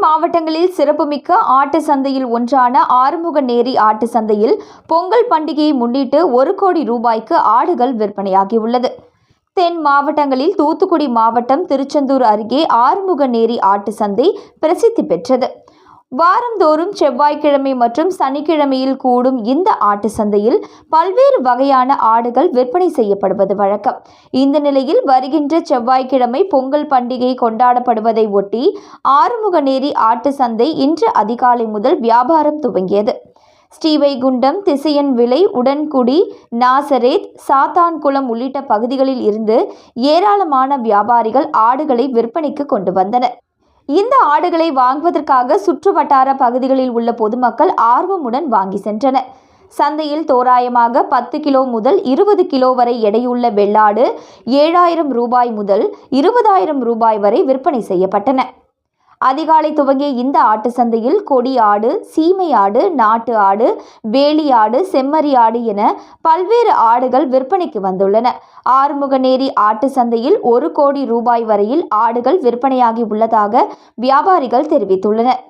மாவட்டங்களில் சிறப்புமிக்க ஆட்டு சந்தையில் ஒன்றான ஆறுமுகநேரி ஆட்டு சந்தையில் பொங்கல் பண்டிகையை முன்னிட்டு 1 கோடி ரூபாய்க்கு ஆடுகள் விற்பனையாகியுள்ளது. தென் மாவட்டங்களில் தூத்துக்குடி மாவட்டம் திருச்செந்தூர் அருகே ஆறுமுகநேரி ஆட்டு சந்தை பிரசித்தி பெற்றது. வாரந்தோறும் செவ்வாய்க்கிழமை மற்றும் சனிக்கிழமையில் கூடும் இந்த ஆட்டு சந்தையில் பல்வேறு வகையான ஆடுகள் விற்பனை செய்யப்படுவது வழக்கம். இந்த நிலையில் வருகின்ற செவ்வாய்க்கிழமை பொங்கல் பண்டிகை கொண்டாடப்படுவதை ஒட்டி ஆறுமுகநேரி ஆட்டு சந்தை இன்று அதிகாலை முதல் வியாபாரம் துவங்கியது. ஸ்ரீவைகுண்டம், திசையன்விளை, உடன்குடி, நாசரேத், சாத்தான்குளம் உள்ளிட்ட பகுதிகளில் இருந்து ஏராளமான வியாபாரிகள் ஆடுகளை விற்பனைக்கு கொண்டு வந்தனர். இந்த ஆடுகளை வாங்குவதற்காக சுற்று வட்டார பகுதிகளில் உள்ள பொதுமக்கள் ஆர்வமுடன் வாங்கி சென்றனர். சந்தையில் தோராயமாக 10 கிலோ முதல் 20 கிலோ வரை எடையுள்ள வெள்ளாடு 7,000 ரூபாய் முதல் 20,000 ரூபாய் வரை விற்பனை செய்யப்பட்டன. அதிகாலை துவங்கிய இந்த ஆட்டு சந்தையில் கொடி ஆடு, சீமை ஆடு, நாட்டு ஆடு, வேலி ஆடு, செம்மறி ஆடு என பல்வேறு ஆடுகள் விற்பனைக்கு வந்துள்ளன. ஆறுமுகநேரி ஆட்டு சந்தையில் 1 கோடி ரூபாய் வரையில் ஆடுகள் விற்பனையாகி உள்ளதாக வியாபாரிகள் தெரிவித்துள்ளனர்.